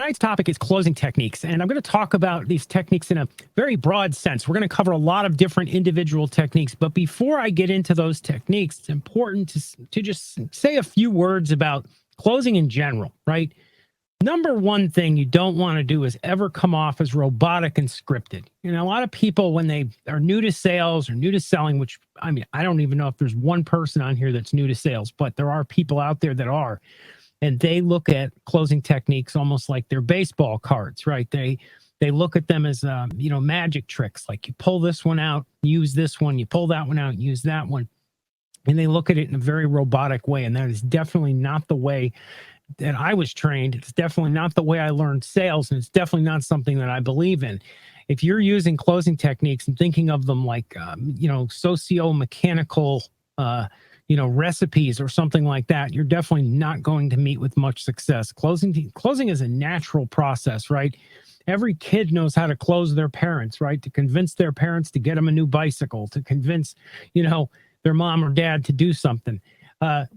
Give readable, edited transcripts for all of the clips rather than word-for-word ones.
Tonight's topic is closing techniques, and I'm going to talk about these techniques in a very broad sense. We're going to cover a lot of different individual techniques, but before I get into those techniques, it's important to just say a few words about closing in general, right? Number one thing you don't want to do is ever come off as robotic and scripted. You know, a lot of people, when they are new to sales or new to selling, which, I mean, I don't even know if there's one person on here that's new to sales, but there are people out there that are. And they look at closing techniques almost like they're baseball cards, right? They look at them as, magic tricks. Like you pull this one out, use this one, you pull that one out, use that one. And they look at it in a very robotic way. And that is definitely not the way that I was trained. It's definitely not the way I learned sales. And it's definitely not something that I believe in. If you're using closing techniques and thinking of them like, socio-mechanical, recipes or something like that, you're definitely not going to meet with much success. Closing is a natural process, right? Every kid knows how to close their parents, right? To convince their parents to get them a new bicycle, to convince, their mom or dad to do something.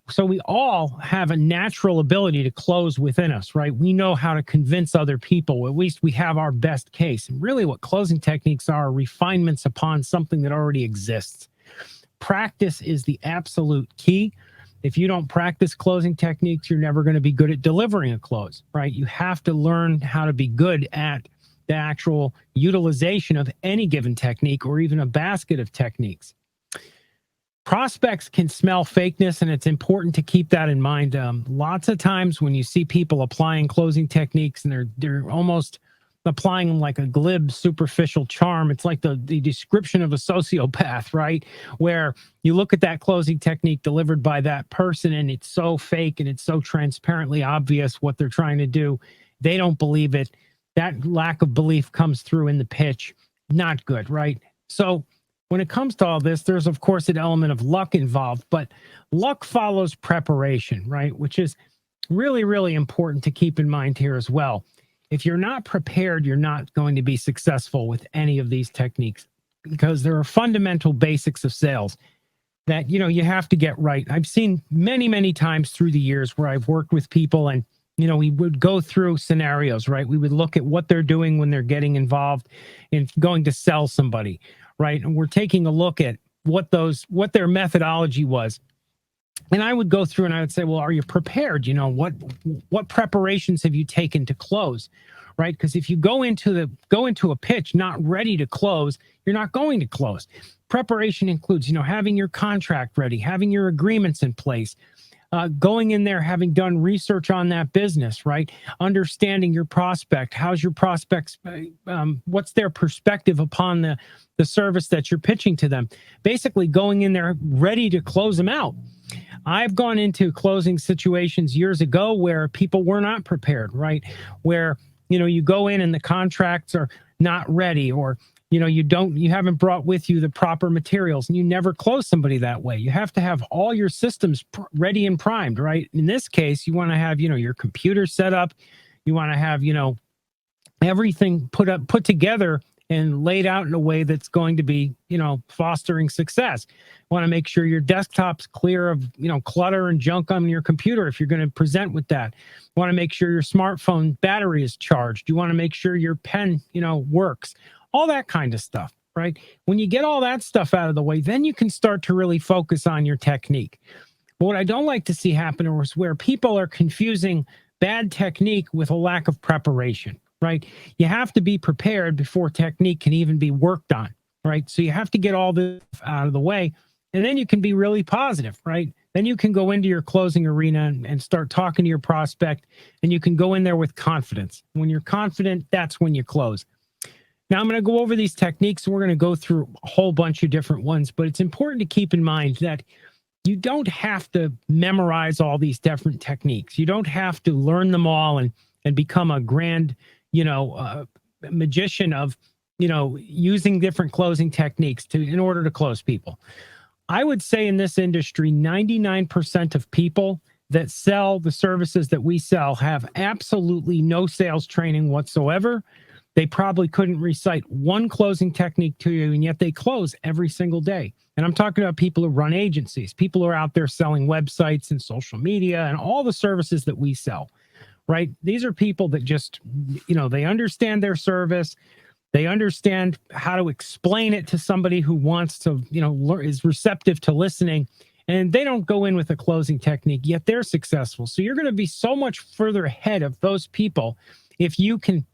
So we all have a natural ability to close within us, right? We know how to convince other people. At least we have our best case. And really what closing techniques are refinements upon something that already exists. Practice is the absolute key. If you don't practice closing techniques, you're never going to be good at delivering a close, right? You have to learn how to be good at the actual utilization of any given technique or even a basket of techniques. Prospects can smell fakeness, and it's important to keep that in mind. Lots of times when you see people applying closing techniques and they're almost applying them like a glib, superficial charm, it's like the description of a sociopath, right? Where you look at that closing technique delivered by that person and it's so fake and it's so transparently obvious what they're trying to do. They don't believe it. That lack of belief comes through in the pitch. Not good, right? So when it comes to all this, there's, of course, an element of luck involved, but luck follows preparation, right? Which is really, really important to keep in mind here as well. If you're not prepared, you're not going to be successful with any of these techniques because there are fundamental basics of sales that, you have to get right. I've seen many, many times through the years where I've worked with people and, we would go through scenarios, right? We would look at what they're doing when they're getting involved in going to sell somebody, right? And we're taking a look at what their methodology was. And I would go through and I would say, well, are you prepared? What preparations have you taken to close, right? Because if you go into a pitch not ready to close, you're not going to close. Preparation includes, having your contract ready, having your agreements in place, going in there, having done research on that business, right? Understanding your prospect. How's your prospects? What's their perspective upon the service that you're pitching to them? Basically going in there ready to close them out. I've gone into closing situations years ago where people were not prepared, right? Where, you go in and the contracts are not ready, or, you haven't brought with you the proper materials, and you never close somebody that way. You have to have all your systems ready and primed, right? In this case, you want to have, your computer set up. You want to have, everything put together and laid out in a way that's going to be, fostering success. You want to make sure your desktop's clear of, clutter and junk on your computer if you're going to present with that. You want to make sure your smartphone battery is charged. You want to make sure your pen, works. All that kind of stuff, right? When you get all that stuff out of the way, then you can start to really focus on your technique. But what I don't like to see happen is where people are confusing bad technique with a lack of preparation. Right? You have to be prepared before technique can even be worked on, right? So you have to get all this out of the way, and then you can be really positive, right? Then you can go into your closing arena and start talking to your prospect, and you can go in there with confidence. When you're confident, that's when you close. Now, I'm going to go over these techniques, and we're going to go through a whole bunch of different ones, but it's important to keep in mind that you don't have to memorize all these different techniques. You don't have to learn them all and become a grand magician of, using different closing techniques in order to close people. I would say in this industry, 99% of people that sell the services that we sell have absolutely no sales training whatsoever. They probably couldn't recite one closing technique to you, and yet they close every single day. And I'm talking about people who run agencies, people who are out there selling websites and social media and all the services that we sell. right? These are people that just, they understand their service. They understand how to explain it to somebody who wants to, is receptive to listening. And they don't go in with a closing technique, yet they're successful. So you're going to be so much further ahead of those people if you can,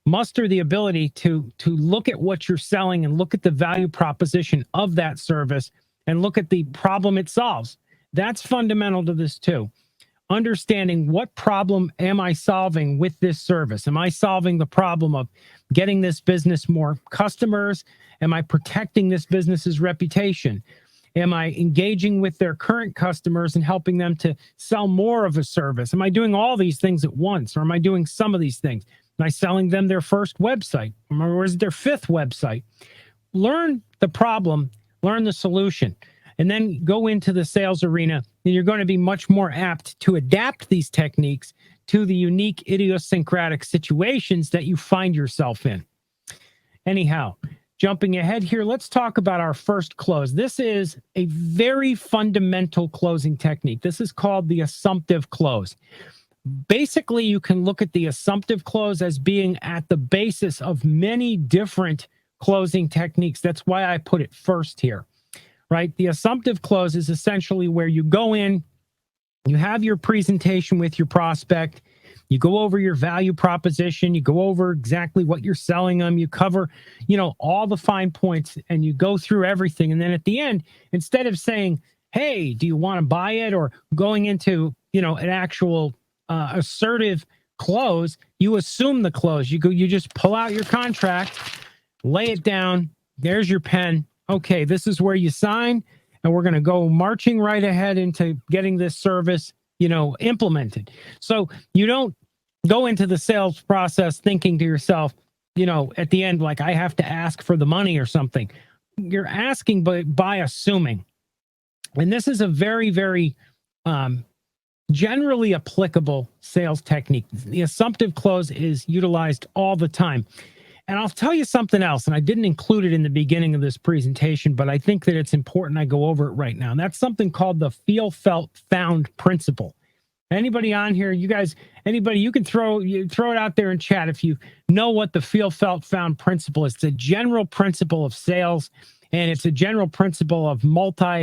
muster the ability to look at what you're selling and look at the value proposition of that service and look at the problem it solves. That's fundamental to this too. Understanding what problem am I solving with this service? Am I solving the problem of getting this business more customers? Am I protecting this business's reputation? Am I engaging with their current customers and helping them to sell more of a service? Am I doing all these things at once, or am I doing some of these things? Am I selling them their first website, or is it their fifth website? Learn the problem, learn the solution, and then go into the sales arena, and you're going to be much more apt to adapt these techniques to the unique idiosyncratic situations that you find yourself in. Anyhow, jumping ahead here, let's talk about our first close. This is a very fundamental closing technique. This is called the Assumptive Close. Basically, you can look at the Assumptive Close as being at the basis of many different closing techniques. That's why I put it first here, right? The Assumptive Close is essentially where you go in, you have your presentation with your prospect, you go over your value proposition, you go over exactly what you're selling them, you cover, all the fine points, and you go through everything. And then at the end, instead of saying, hey, do you want to buy it? Or going into, an actual assertive close, you assume the close. You just pull out your contract, lay it down. There's your pen. Okay, this is where you sign, and we're going to go marching right ahead into getting this service, implemented. So you don't go into the sales process thinking to yourself, at the end, like, I have to ask for the money or something. You're asking by assuming. And this is a very, very generally applicable sales technique. The Assumptive Close is utilized all the time. And I'll tell you something else, and I didn't include it in the beginning of this presentation, but I think that it's important I go over it right now. And that's something called the feel, felt, found principle. Anybody on here, you guys, anybody, you can throw it out there in chat if you know what the feel, felt, found principle is. It's a general principle of sales, and it's a general principle of multi-round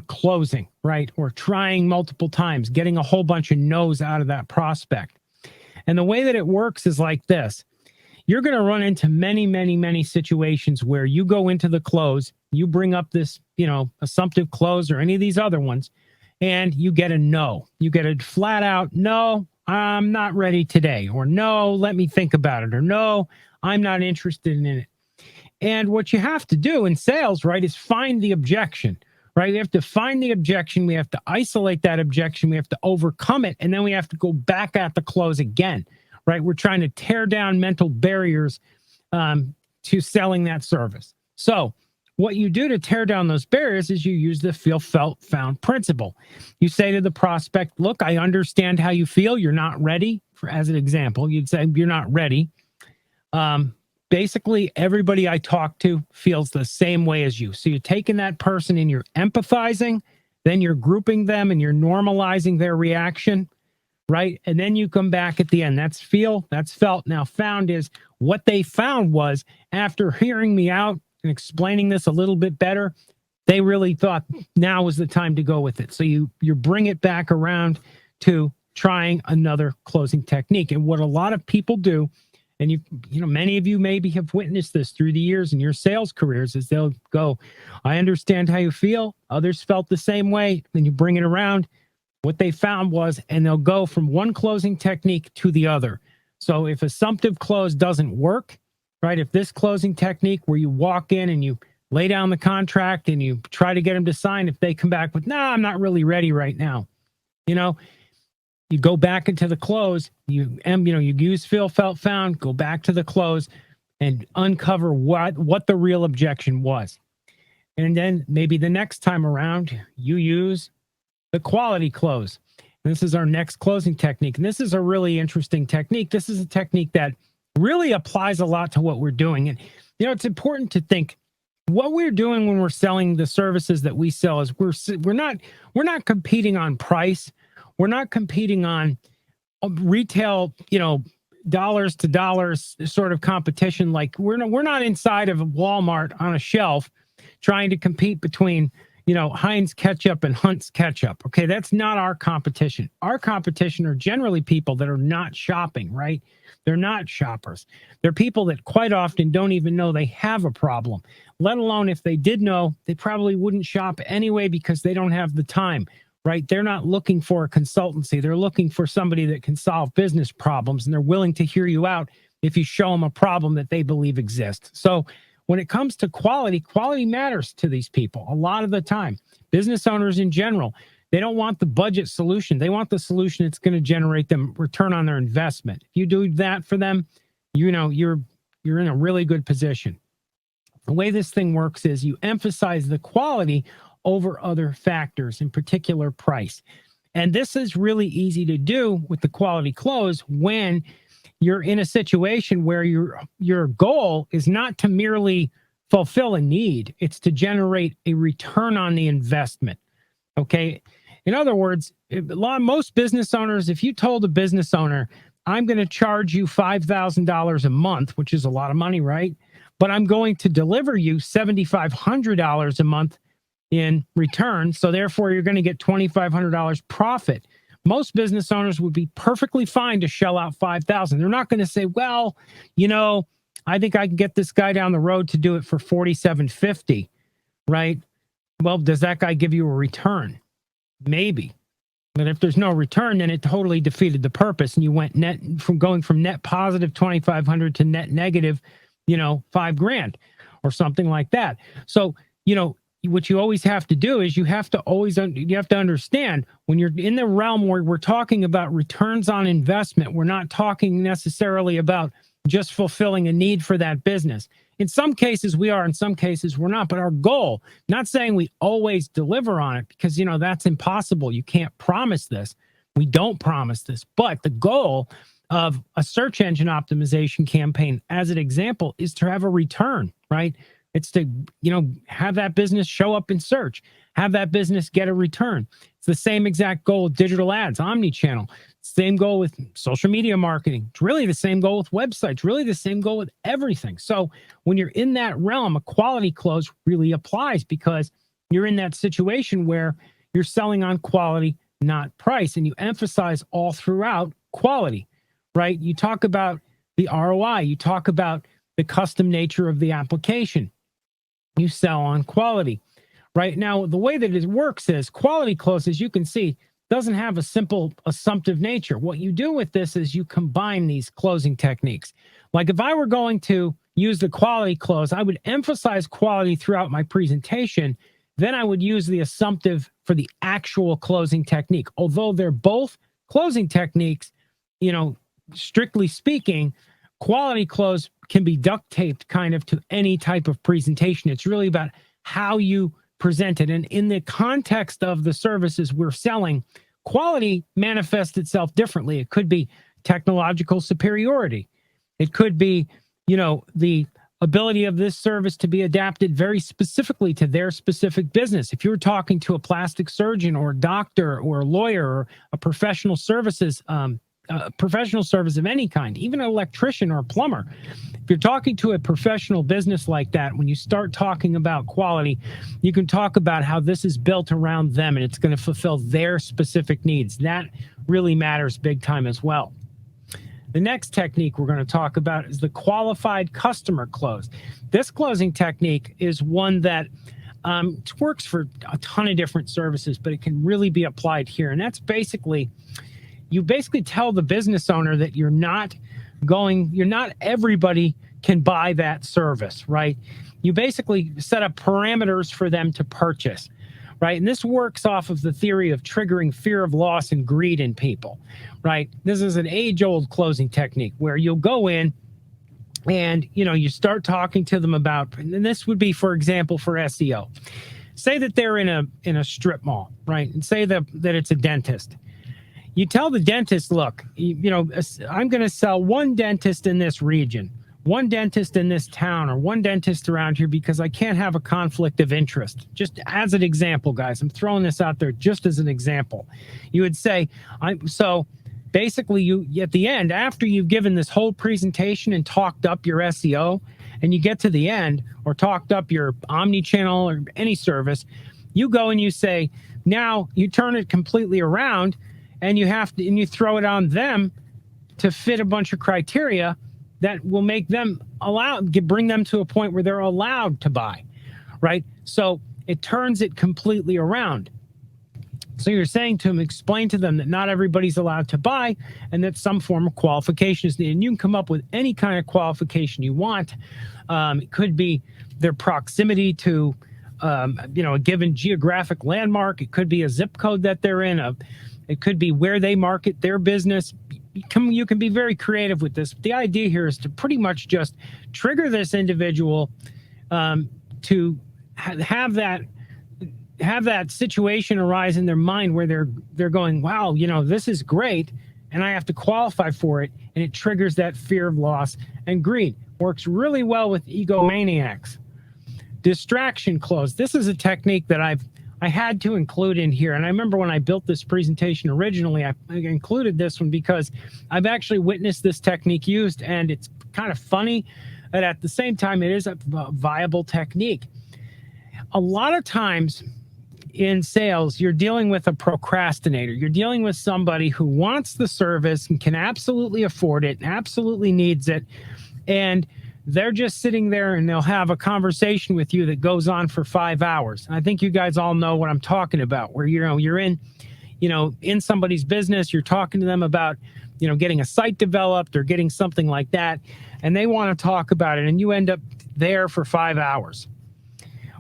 closing, right? Or trying multiple times, getting a whole bunch of no's out of that prospect. And the way that it works is like this. You're going to run into many, many, many situations where you go into the close, you bring up this, Assumptive Close or any of these other ones, and you get a no. You get a flat out, no, I'm not ready today, or no, let me think about it, or no, I'm not interested in it. And what you have to do in sales, right, is find the objection, right? We have to find the objection. We have to isolate that objection. We have to overcome it. And then we have to go back at the close again, right? We're trying to tear down mental barriers to selling that service. So what you do to tear down those barriers is you use the feel, felt, found principle. You say to the prospect, look, I understand how you feel. You're not ready. As an example, you'd say, you're not ready. Basically, everybody I talk to feels the same way as you. So you're taking that person and you're empathizing, then you're grouping them and you're normalizing their reaction, right? And then you come back at the end. That's feel, that's felt. Now, found is what they found was after hearing me out and explaining this a little bit better, they really thought now was the time to go with it. So you bring it back around to trying another closing technique. And what a lot of people do, and many of you maybe have witnessed this through the years in your sales careers, is they'll go, I understand how you feel. Others felt the same way. Then you bring it around. What they found was, and they'll go from one closing technique to the other. So if Assumptive Close doesn't work, right? If this closing technique where you walk in and you lay down the contract and you try to get them to sign, if they come back with, nah, I'm not really ready right now, you go back into the close, you use feel, felt, found, go back to the close and uncover what the real objection was. And then maybe the next time around, you use the quality close. And this is our next closing technique. And this is a really interesting technique. This is a technique that really applies a lot to what we're doing. And, it's important to think what we're doing when we're selling the services that we sell is we're not competing on price. We're not competing on retail, dollars to dollars sort of competition. Like we're not inside of a Walmart on a shelf trying to compete between, Heinz ketchup and Hunt's ketchup. Okay, that's not our competition. Our competition are generally people that are not shopping, right? They're not shoppers. They're people that quite often don't even know they have a problem, let alone if they did know, they probably wouldn't shop anyway because they don't have the time, right? They're not looking for a consultancy. They're looking for somebody that can solve business problems, and they're willing to hear you out if you show them a problem that they believe exists. So when it comes to quality, quality matters to these people a lot of the time. Business owners in general, they don't want the budget solution. They want the solution that's going to generate them return on their investment. If you do that for them, you're in a really good position. The way this thing works is you emphasize the quality over other factors, in particular price. And this is really easy to do with the quality close when you're in a situation where your goal is not to merely fulfill a need, it's to generate a return on the investment. Okay. In other words, most business owners, if you told a business owner, I'm going to charge you $5,000 a month, which is a lot of money, right? But I'm going to deliver you $7,500 a month in return. So therefore, you're going to get $2,500 profit. Most business owners would be perfectly fine to shell out $5,000. They're not going to say, well, I think I can get this guy down the road to do it for $4,750, right? Well, does that guy give you a return? Maybe. But if there's no return, then it totally defeated the purpose. And you went going from net positive 2,500 to net negative, $5,000 or something like that. So, what you always have to do is you have to understand when you're in the realm where we're talking about returns on investment, we're not talking necessarily about just fulfilling a need for that business. In some cases we are, in some cases we're not, but our goal, not saying we always deliver on it because, that's impossible. You can't promise this. We don't promise this, but the goal of a search engine optimization campaign, as an example, is to have a return, right? It's to, have that business show up in search, have that business get a return. It's the same exact goal with digital ads, omni-channel, same goal with social media marketing. It's really the same goal with websites, really the same goal with everything. So when you're in that realm, a quality close really applies because you're in that situation where you're selling on quality, not price. And you emphasize all throughout quality, right? You talk about the ROI, you talk about the custom nature of the application. You sell on quality. Right now, the way that it works is quality close, as you can see, doesn't have a simple assumptive nature. What you do with this is you combine these closing techniques. Like if I were going to use the quality close, I would emphasize quality throughout my presentation. Then I would use the assumptive for the actual closing technique. Although they're both closing techniques, strictly speaking, quality close can be duct taped kind of to any type of presentation. It's really about how you present it. And in the context of the services we're selling, quality manifests itself differently. It could be technological superiority. It could be, the ability of this service to be adapted very specifically to their specific business. If you're talking to a plastic surgeon or a doctor or a lawyer or a professional services service of any kind, even an electrician or a plumber. If you're talking to a professional business like that, when you start talking about quality, you can talk about how this is built around them and it's going to fulfill their specific needs. That really matters big time as well. The next technique we're going to talk about is the qualified customer close. This closing technique is one that works for a ton of different services, but it can really be applied here. And that's you basically tell the business owner that you're not everybody can buy that service, right? You basically set up parameters for them to purchase, right? And this works off of the theory of triggering fear of loss and greed in people, right? This is an age-old closing technique where you'll go in and, you start talking to them about, and this would be, for example, for SEO. Say that they're in a strip mall, right? And say that it's a dentist. You tell the dentist, look, I'm going to sell one dentist in this region, one dentist in this town or one dentist around here because I can't have a conflict of interest. Just as an example, guys, I'm throwing this out there just as an example. You would say, so basically you at the end, after you've given this whole presentation and talked up your SEO, and you get to the end or talked up your omni-channel or any service, you go and you say, now you turn it completely around and you throw it on them to fit a bunch of criteria that will make them bring them to a point where they're allowed to buy, right? So it turns it completely around. So you're saying to them, explain to them that not everybody's allowed to buy and that some form of qualification is needed. And you can come up with any kind of qualification you want. It could be their proximity to, a given geographic landmark. It could be a zip code that they're in. It could be where they market their business. You can be very creative with this. The idea here is to pretty much just trigger this individual to have that situation arise in their mind where they're going, wow, this is great, and I have to qualify for it, and it triggers that fear of loss and greed. Works really well with egomaniacs. Distraction close. This is a technique that I had to include in here. And I remember when I built this presentation originally, I included this one because I've actually witnessed this technique used, and it's kind of funny, but at the same time, it is a viable technique. A lot of times in sales, you're dealing with a procrastinator. You're dealing with somebody who wants the service and can absolutely afford it, and absolutely needs it, and they're just sitting there and they'll have a conversation with you that goes on for 5 hours. And I think you guys all know what I'm talking about, where you're in somebody's business, you're talking to them about, getting a site developed or getting something like that, and they want to talk about it, and you end up there for 5 hours.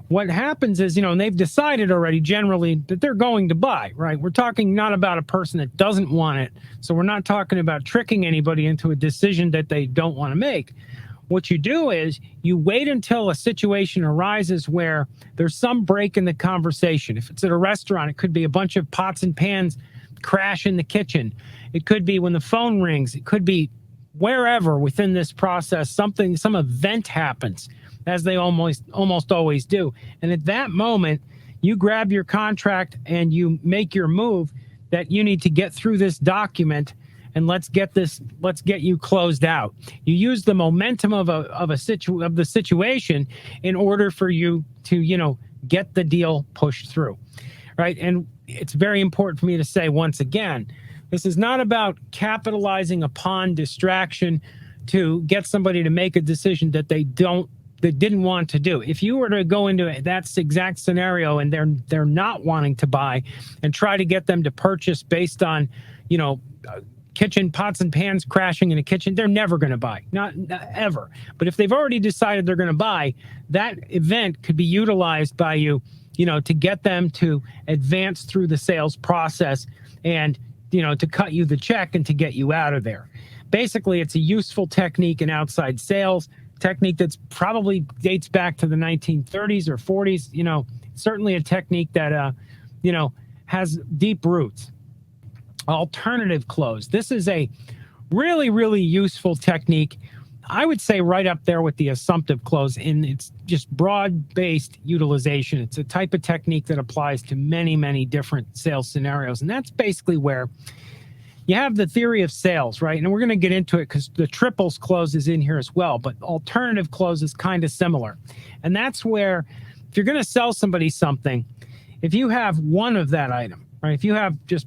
What happens is, and they've decided already generally that they're going to buy, right? We're talking not about a person that doesn't want it. So we're not talking about tricking anybody into a decision that they don't want to make. What you do is you wait until a situation arises where there's some break in the conversation. If it's at a restaurant, it could be a bunch of pots and pans crash in the kitchen. It could be when the phone rings. It could be wherever within this process, some event happens, as they almost always do. And at that moment, you grab your contract and you make your move that you need to get through this document, and let's get you closed out. You use the momentum of the situation in order for you to, get the deal pushed through, right? And it's very important for me to say once again, this is not about capitalizing upon distraction to get somebody to make a decision that they didn't want to do. If you were to go into that exact scenario and they're not wanting to buy and try to get them to purchase based on, kitchen pots and pans crashing in a kitchen, they're never going to buy, not ever. But if they've already decided they're going to buy, that event could be utilized by you, to get them to advance through the sales process and, to cut you the check and to get you out of there. Basically, it's a useful technique in outside sales, technique that's probably dates back to the 1930s or 40s, certainly a technique that, has deep roots. Alternative close. This is a really, really useful technique. I would say right up there with the assumptive close in its just broad-based utilization. It's a type of technique that applies to many, many different sales scenarios. And that's basically where you have the theory of sales, right? And we're going to get into it because the triples close is in here as well. But alternative close is kind of similar. And that's where if you're going to sell somebody something, if you have one of that item, right? If you have just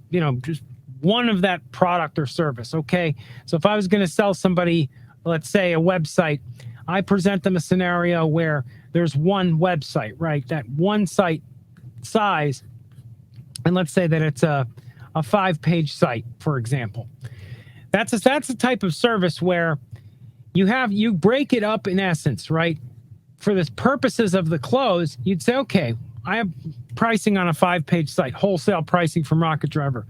one of that product or service, okay? So if I was going to sell somebody, let's say a website, I present them a scenario where there's one website, right? That one site size, and let's say that it's a 5-page site, for example. That's a type of service where you break it up in essence, right? For the purposes of the close, you'd say, okay, I have pricing on a 5-page site, wholesale pricing from Rocket Driver.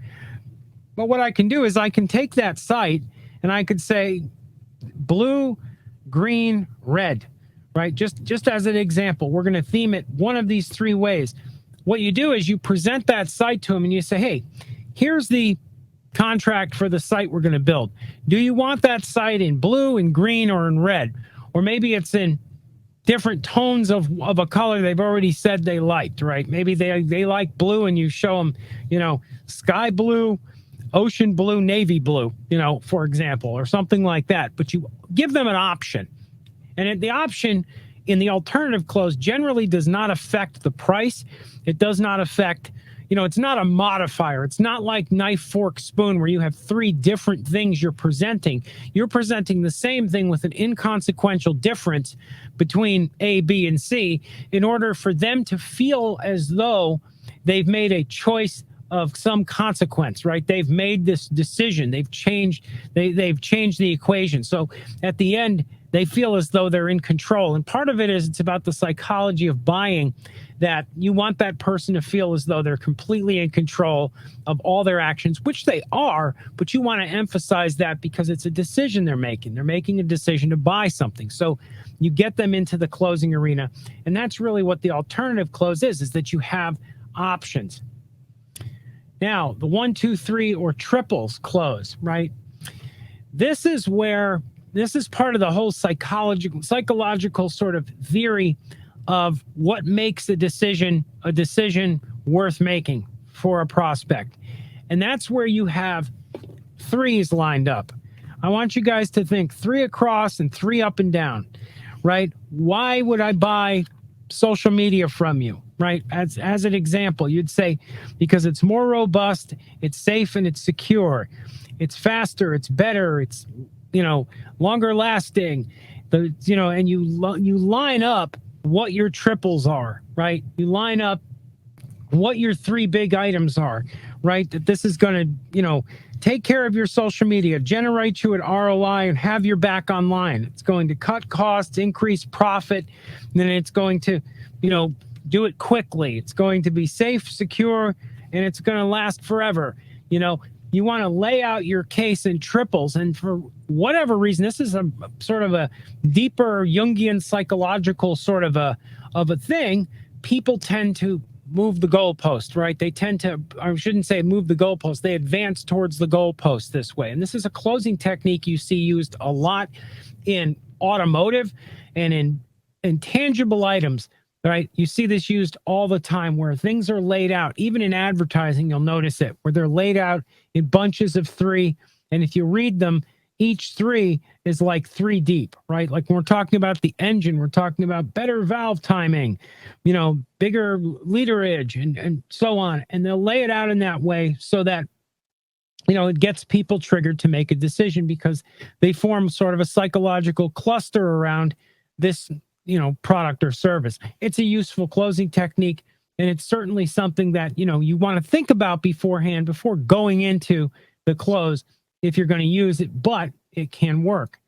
But what I can do is I can take that site and I could say blue, green, red, right? Just as an example, we're going to theme it one of these 3 ways. What you do is you present that site to them and you say, hey, here's the contract for the site we're going to build. Do you want that site in blue and green or in red? or maybe it's in different tones of a color they've already said they liked, right? Maybe they like blue and you show them, sky blue, ocean blue, navy blue, for example, or something like that. But you give them an option. And the option in the alternative close generally does not affect the price. It does not affect, it's not a modifier. It's not like knife, fork, spoon, where you have three different things you're presenting. You're presenting the same thing with an inconsequential difference between A, B, and C in order for them to feel as though they've made a choice of some consequence, right? They've made this decision. They've changed the equation. So at the end, they feel as though they're in control. And part of it is it's about the psychology of buying, that you want that person to feel as though they're completely in control of all their actions, which they are, but you want to emphasize that because it's a decision they're making. They're making a decision to buy something. So you get them into the closing arena. And that's really what the alternative close is that you have options. Now, the 1, 2, 3 or triples close, right? This is part of the whole psychological sort of theory of what makes a decision worth making for a prospect. And that's where you have threes lined up. I want you guys to think 3 across and 3 up and down, right? Why would I buy social media from you, right? As an example, you'd say, because it's more robust, it's safe, and it's secure. It's faster, it's better, it's, longer lasting, and you line up what your triples are, right? You line up what your 3 big items are, right? That this is going to, take care of your social media, generate you an ROI, and have your back online. It's going to cut costs, increase profit, and then it's going to, do it quickly. It's going to be safe, secure, and it's going to last forever. You want to lay out your case in triples, and for whatever reason, this is a sort of a deeper Jungian psychological sort of a thing. People tend to move the goalpost, right? They tend to, I shouldn't say move the goalpost, they advance towards the goalpost this way. And this is a closing technique you see used a lot in automotive and in tangible items, right? You see this used all the time where things are laid out. Even in advertising, you'll notice it, where they're laid out in bunches of 3. And if you read them, each 3 is like 3 deep, right? Like when we're talking about the engine, we're talking about better valve timing, bigger literage and so on. And they'll lay it out in that way so that, it gets people triggered to make a decision because they form sort of a psychological cluster around this, product or service. It's a useful closing technique. And it's certainly something that, you want to think about beforehand before going into the close if you're going to use it, but it can work.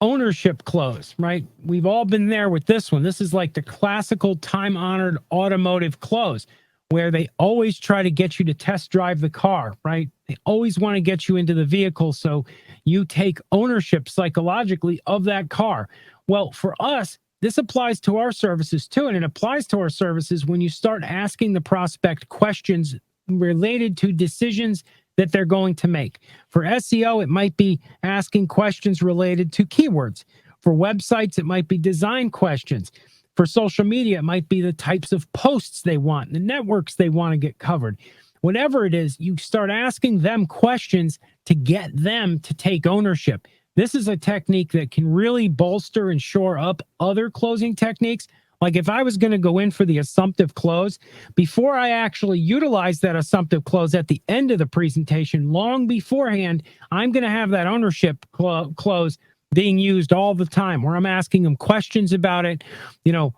Ownership close, right? We've all been there with this one. This is like the classical time-honored automotive close where they always try to get you to test drive the car, right? They always want to get you into the vehicle so you take ownership psychologically of that car. Well, for us, this applies to our services too, and it applies to our services when you start asking the prospect questions related to decisions that they're going to make. For SEO, it might be asking questions related to keywords. For websites, it might be design questions. For social media, it might be the types of posts they want, the networks they want to get covered. Whatever it is, you start asking them questions to get them to take ownership. This is a technique that can really bolster and shore up other closing techniques. Like if I was going to go in for the assumptive close, before I actually utilize that assumptive close at the end of the presentation, long beforehand, I'm going to have that ownership close being used all the time, where I'm asking them questions about it.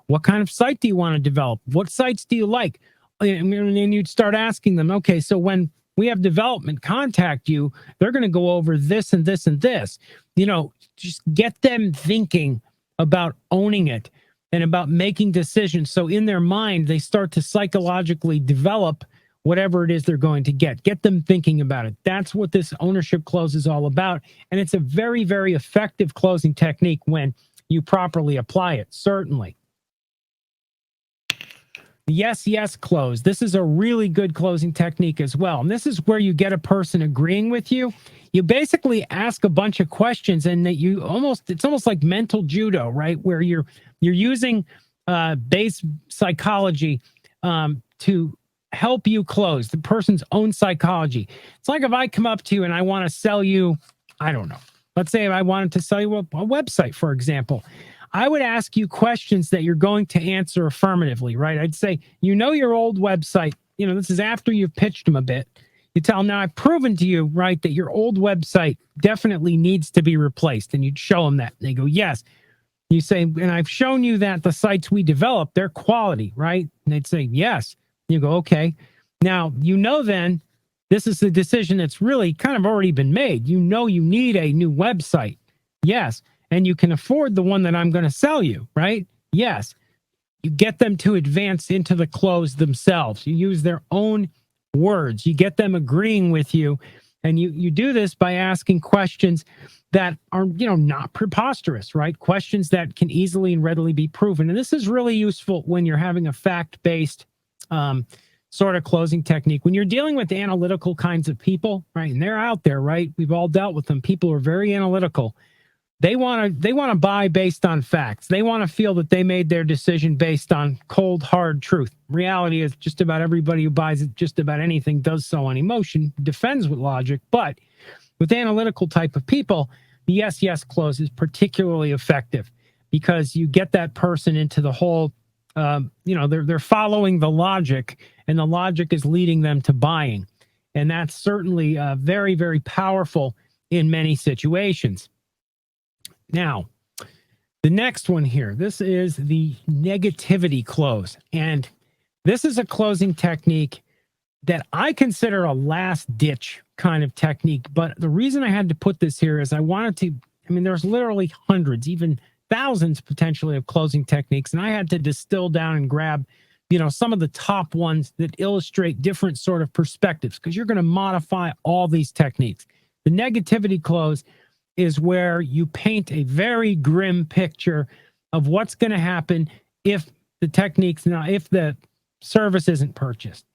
What kind of site do you want to develop? What sites do you like? And then you'd start asking them, okay, so when we have development contact you, they're going to go over this and this and this. Just get them thinking about owning it and about making decisions. So in their mind, they start to psychologically develop whatever it is they're going to get. Get them thinking about it. That's what this ownership close is all about. And it's a very, very effective closing technique when you properly apply it, certainly. The yes, yes close. This is a really good closing technique as well. And this is where you get a person agreeing with you. You basically ask a bunch of questions and that it's almost like mental judo, right? Where you're using base psychology to help you close the person's own psychology. It's like if I come up to you and I want to sell you, I don't know. Let's say if I wanted to sell you a website, for example. I would ask you questions that you're going to answer affirmatively, right? I'd say, your old website, this is after you've pitched them a bit. You tell them, now I've proven to you, right, that your old website definitely needs to be replaced. And you'd show them that. They go, yes. You say, and I've shown you that the sites we develop, they're quality, right? And they'd say, yes. You go, okay. Now, then this is the decision that's really kind of already been made. You need a new website. Yes. And you can afford the one that I'm going to sell you, right? Yes. You get them to advance into the close themselves. You use their own words. You get them agreeing with you. And you do this by asking questions that are, not preposterous, right? Questions that can easily and readily be proven. And this is really useful when you're having a fact-based sort of closing technique. When you're dealing with analytical kinds of people, right? And they're out there, right? We've all dealt with them. People are very analytical. They want to buy based on facts. They want to feel that they made their decision based on cold, hard truth. Reality is just about everybody who buys it, just about anything, does so on emotion, defends with logic. But with analytical type of people, the yes, yes close is particularly effective because you get that person into the whole, they're following the logic, and the logic is leading them to buying. And that's certainly very, very powerful in many situations. Now, the next one here, this is the negativity close. And this is a closing technique that I consider a last ditch kind of technique. But the reason I had to put this here is there's literally hundreds, even thousands potentially of closing techniques. And I had to distill down and grab, some of the top ones that illustrate different sort of perspectives, because you're going to modify all these techniques. The negativity close is where you paint a very grim picture of what's going to happen if the service isn't purchased.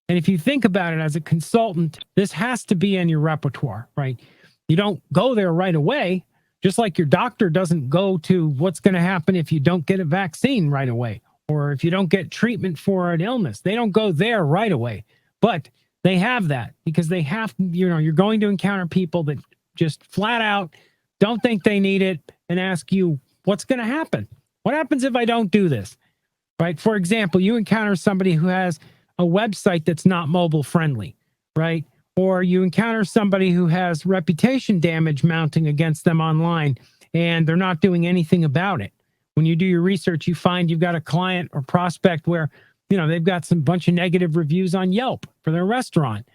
And if you think about it as a consultant, this has to be in your repertoire, right? You don't go there right away, just like your doctor doesn't go to what's going to happen if you don't get a vaccine right away, or if you don't get treatment for an illness. They don't go there right away, but they have that because they have, you're going to encounter people that just flat out don't think they need it and ask you, what's going to happen? What happens if I don't do this? Right? For example, you encounter somebody who has a website that's not mobile friendly, right? Or you encounter somebody who has reputation damage mounting against them online and they're not doing anything about it. When you do your research, you find you've got a client or prospect where, they've got some bunch of negative reviews on Yelp for their restaurant.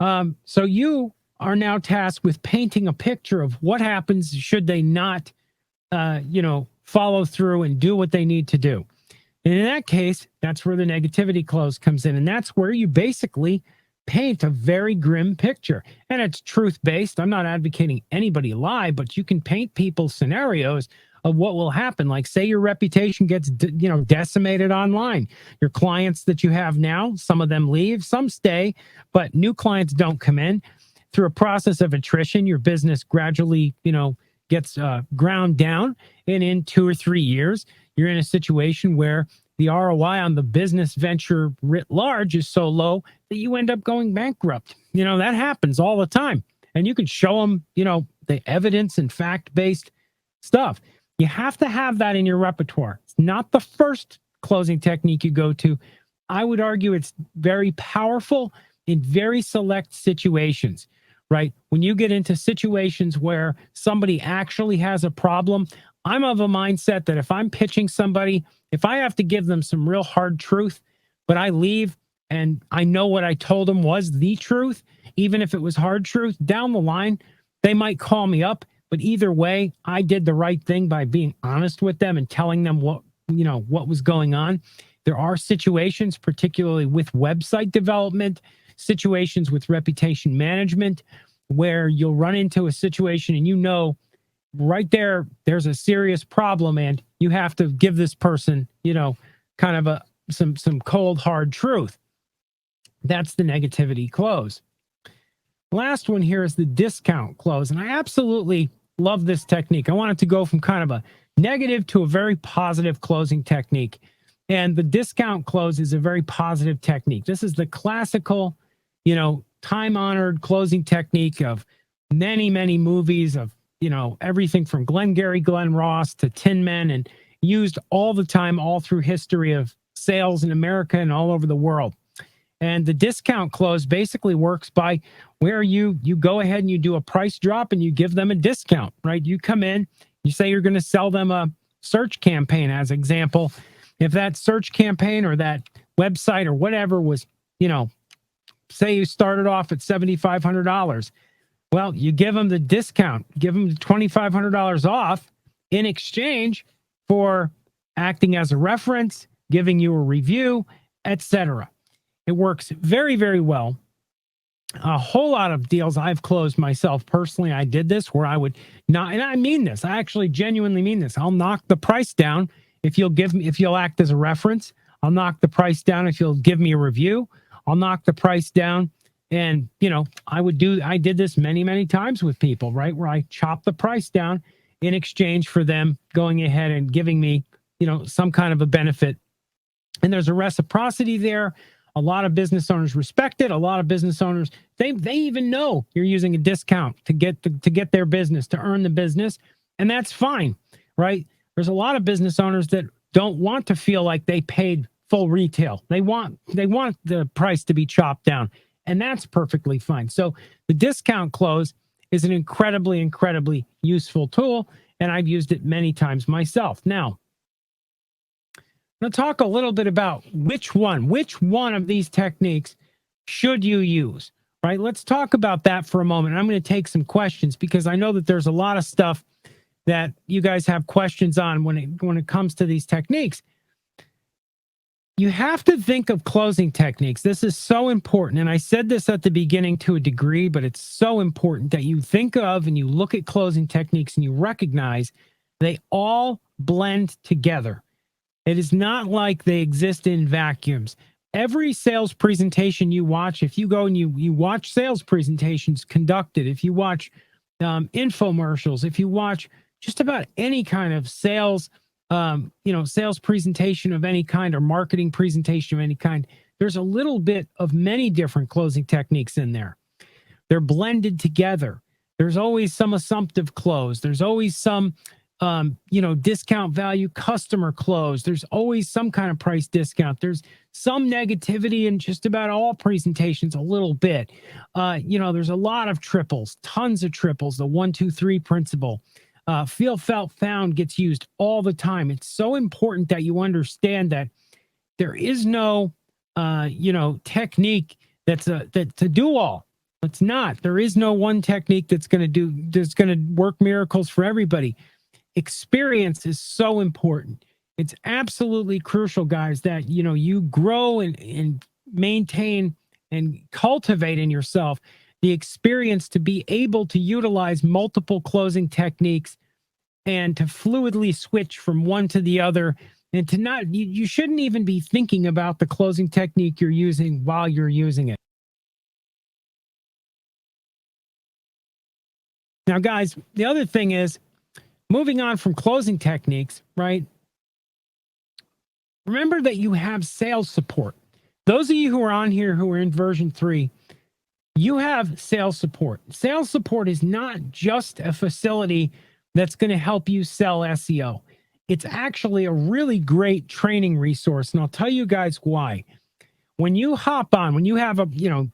So you are now tasked with painting a picture of what happens should they not, follow through and do what they need to do. And in that case, that's where the negativity close comes in. And that's where you basically paint a very grim picture. And it's truth-based. I'm not advocating anybody lie, but you can paint people scenarios of what will happen. Like, say your reputation gets, decimated online. Your clients that you have now, some of them leave, some stay, but new clients don't come in. Through a process of attrition, your business gradually, gets ground down. And in 2 or 3 years, you're in a situation where the ROI on the business venture writ large is so low that you end up going bankrupt. That happens all the time. And you can show them, the evidence and fact-based stuff. You have to have that in your repertoire. It's not the first closing technique you go to. I would argue it's very powerful in very select situations, right? When you get into situations where somebody actually has a problem, I'm of a mindset that if I'm pitching somebody, if I have to give them some real hard truth, but I leave and I know what I told them was the truth, even if it was hard truth, down the line, they might call me up. But either way, I did the right thing by being honest with them and telling them what was going on. There are situations, particularly with website development, situations with reputation management, where you'll run into a situation and right there's a serious problem and you have to give this person, kind of some cold hard truth. That's the negativity close. Last one here is the discount close, and I absolutely love this technique. I want it to go from kind of a negative to a very positive closing technique. And the discount close is a very positive technique. This is the classical, time-honored closing technique of many, many movies, of, everything from Glengarry Glen Ross to Tin Men, and used all the time, all through history of sales in America and all over the world. And the discount close basically works by where you go ahead and you do a price drop and you give them a discount, right? You come in, you say you're going to sell them a search campaign, as example. If that search campaign or that website or whatever was, say you started off at $7,500, well, you give them the discount, give them $2,500 off in exchange for acting as a reference, giving you a review, etc. It works very, very well. A whole lot of deals I've closed myself personally. I did this where I would not, and I mean this, I actually genuinely mean this. I'll knock the price down if you'll act as a reference. I'll knock the price down if you'll give me a review. I'll knock the price down. And, I did this many, many times with people, right? Where I chop the price down in exchange for them going ahead and giving me, some kind of a benefit. And there's a reciprocity there. A lot of business owners respect it. A lot of business owners, they even know you're using a discount to get their business, to earn the business. And that's fine, right? There's a lot of business owners that don't want to feel like they paid full retail. They want the price to be chopped down, and that's perfectly fine. So the discount close is an incredibly, incredibly useful tool, and I've used it many times myself. Now, I'm going to talk a little bit about which one of these techniques should you use, right? Let's talk about that for a moment. I'm going to take some questions because I know that there's a lot of stuff that you guys have questions on when it comes to these techniques. You have to think of closing techniques. This is so important. And I said this at the beginning to a degree, but it's so important that you think of and you look at closing techniques and you recognize they all blend together. It is not like they exist in vacuums. Every sales presentation you watch, if you go and you watch sales presentations conducted, if you watch infomercials, if you watch just about any kind of sales, sales presentation of any kind or marketing presentation of any kind, there's a little bit of many different closing techniques in there. They're blended together. There's always some assumptive close. There's always some discount value customer close. There's always some kind of price discount. There's some negativity in just about all presentations a little bit. There's a lot of triples, tons of triples, the 1, 2, 3 principle. Feel, felt, found gets used all the time. It's so important that you understand that there is no, technique that's to do all. It's not. There is no one technique that's going to work miracles for everybody. Experience is so important. It's absolutely crucial, guys, that, you grow and maintain and cultivate in yourself the experience to be able to utilize multiple closing techniques and to fluidly switch from one to the other, and to not, you shouldn't even be thinking about the closing technique you're using while you're using it. Now, guys, the other thing is, moving on from closing techniques, right? Remember that you have sales support. Those of you who are on here who are in version 3, you have sales support. Sales support is not just a facility that's going to help you sell SEO. It's actually a really great training resource, and I'll tell you guys why. When you hop on, when you have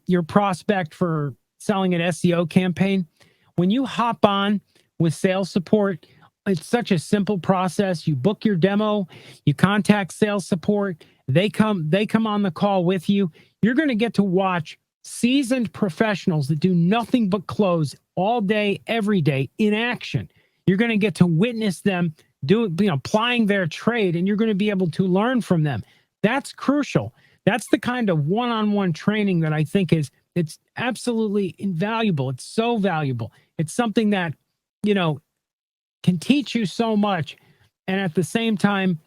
your prospect for selling an SEO campaign, when you hop on with sales support, it's such a simple process. You book your demo, you contact sales support, they come on the call with you. You're going to get to watch seasoned professionals that do nothing but close all day, every day in action. You're going to get to witness them applying their trade, and you're going to be able to learn from them. That's crucial. That's the kind of one-on-one training that I think it's absolutely invaluable. It's so valuable. It's something that, can teach you so much, and at the same time,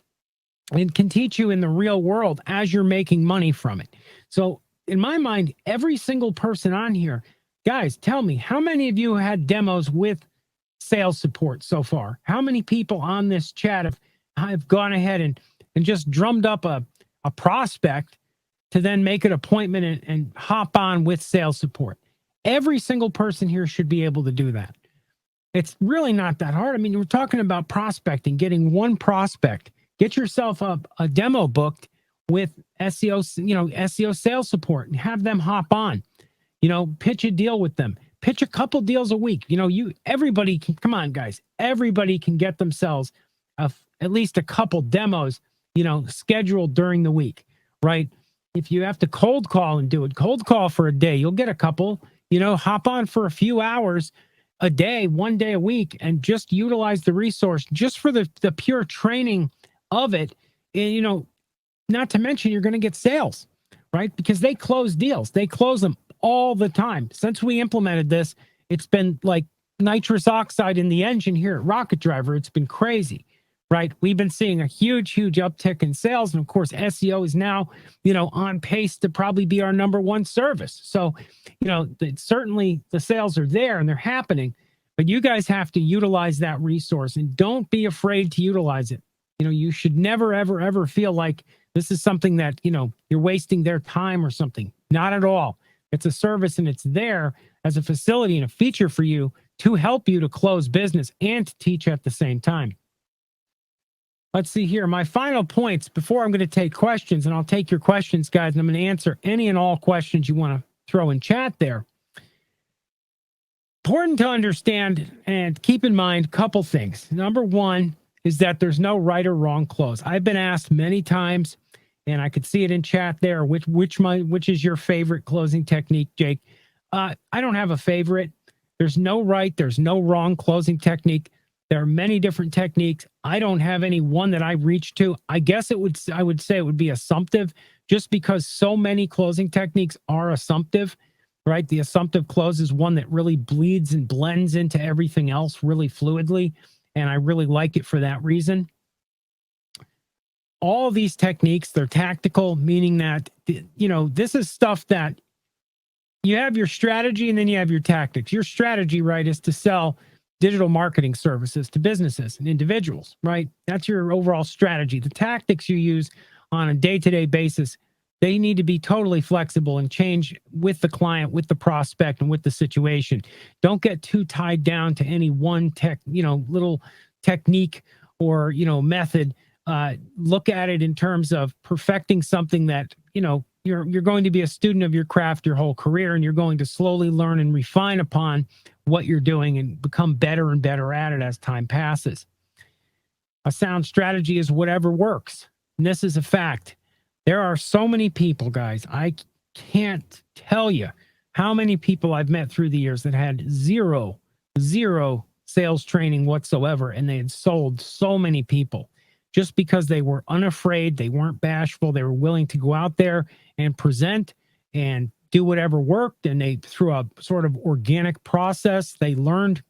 and can teach you in the real world as you're making money from it. So in my mind, every single person on here, guys, tell me, how many of you had demos with sales support so far? How many people on this chat have gone ahead and just drummed up a prospect to then make an appointment and hop on with sales support? Every single person here should be able to do that. It's really not that hard. I mean, we're talking about prospecting, getting one prospect. Get yourself a demo booked with SEO, SEO sales support, and have them hop on. Pitch a deal with them. Pitch a couple deals a week. Everybody can, come on, guys. Everybody can get themselves at least a couple demos, scheduled during the week, right? If you have to cold call and do it, cold call for a day, you'll get a couple, hop on for a few hours a day, one day a week, and just utilize the resource just for the pure training of it. And, not to mention you're going to get sales, right? Because they close deals. They close them all the time. Since we implemented this, it's been like nitrous oxide in the engine here at Rocket Driver. It's been crazy, right? We've been seeing a huge uptick in sales. And of course, SEO is now, on pace to probably be our #1 service. So, certainly the sales are there and they're happening, but you guys have to utilize that resource, and don't be afraid to utilize it. You should never, ever, ever feel like this is something that, you're wasting their time or something. Not at all. It's a service, and it's there as a facility and a feature for you to help you to close business and to teach at the same time. Let's see here. My final points before I'm going to take questions, and I'll take your questions, guys, and I'm going to answer any and all questions you want to throw in chat there. Important to understand and keep in mind a couple things. Number one is that there's no right or wrong close. I've been asked many times, and I could see it in chat there, which is your favorite closing technique, Jake? I don't have a favorite. There's no right, there's no wrong closing technique. There are many different techniques. I don't have any one that I reach to. I guess I would say it would be assumptive, just because so many closing techniques are assumptive, right? The assumptive close is one that really bleeds and blends into everything else really fluidly, and I really like it for that reason. All these techniques, they're tactical, meaning that, this is stuff that you have your strategy and then you have your tactics. Your strategy, right, is to sell digital marketing services to businesses and individuals, right? That's your overall strategy. The tactics you use on a day-to-day basis, they need to be totally flexible and change with the client, with the prospect, and with the situation. Don't get too tied down to any one little technique or, method. Look at it in terms of perfecting something that, you're going to be a student of your craft your whole career, and you're going to slowly learn and refine upon what you're doing and become better and better at it as time passes. A sound strategy is whatever works. And this is a fact. There are so many people, guys. I can't tell you how many people I've met through the years that had zero sales training whatsoever, and they had sold so many people just because they were unafraid, they weren't bashful, they were willing to go out there and present and do whatever worked, and they, through a sort of organic process, they learned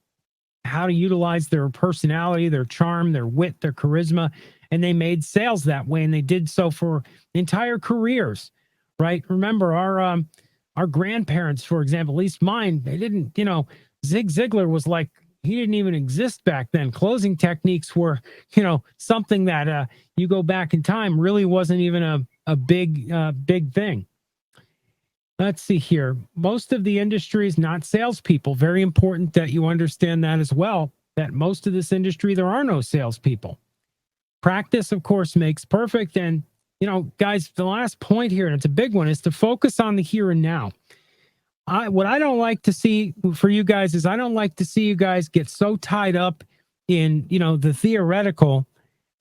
how to utilize their personality, their charm, their wit, their charisma, and they made sales that way, and they did so for entire careers, right? Remember, our grandparents, for example, at least mine, they didn't, Zig Ziglar was like, he didn't even exist back then. Closing techniques were, something that you go back in time really wasn't even a big thing. Let's see here. Most of the industry is not salespeople. Very important that you understand that as well, that most of this industry, there are no salespeople. Practice, of course, makes perfect. And, guys, the last point here, and it's a big one, is to focus on the here and now. What I don't like to see for you guys is I don't like to see you guys get so tied up in, the theoretical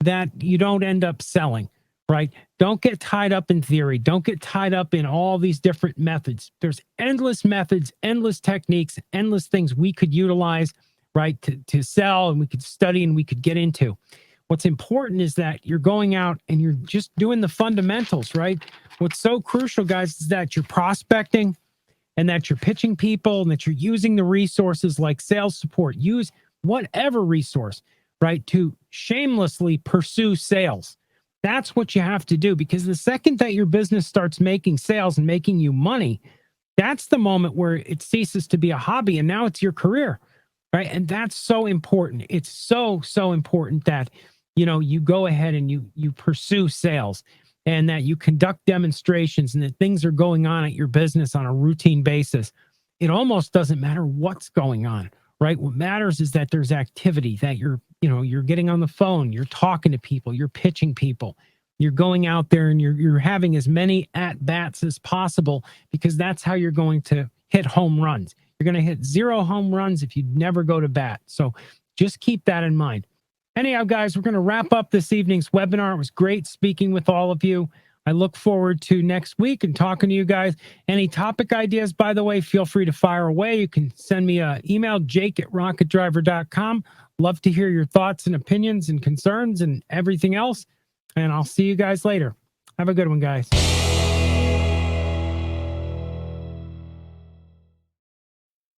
that you don't end up selling, right? Don't get tied up in theory. Don't get tied up in all these different methods. There's endless methods, endless techniques, endless things we could utilize, right, to sell, and we could study and we could get into. What's important is that you're going out and you're just doing the fundamentals, right? What's so crucial, guys, is that you're prospecting, and that you're pitching people, and that you're using the resources like sales support. Use whatever resource, right, to shamelessly pursue sales. That's what you have to do, because the second that your business starts making sales and making you money, that's the moment where it ceases to be a hobby and now it's your career, right? And that's so important. It's so important that you go ahead and you pursue sales, and that you conduct demonstrations, and that things are going on at your business on a routine basis. It almost doesn't matter what's going on, right? What matters is that there's activity, that you're getting on the phone, you're talking to people, you're pitching people, you're going out there and you're having as many at bats as possible, because that's how you're going to hit home runs. You're going to hit 0 home runs if you never go to bat. So just keep that in mind. Anyhow, guys, we're going to wrap up this evening's webinar. It was great speaking with all of you. I look forward to next week and talking to you guys. Any topic ideas, by the way, feel free to fire away. You can send me an email, jake@rocketdriver.com. Love to hear your thoughts and opinions and concerns and everything else. And I'll see you guys later. Have a good one, guys.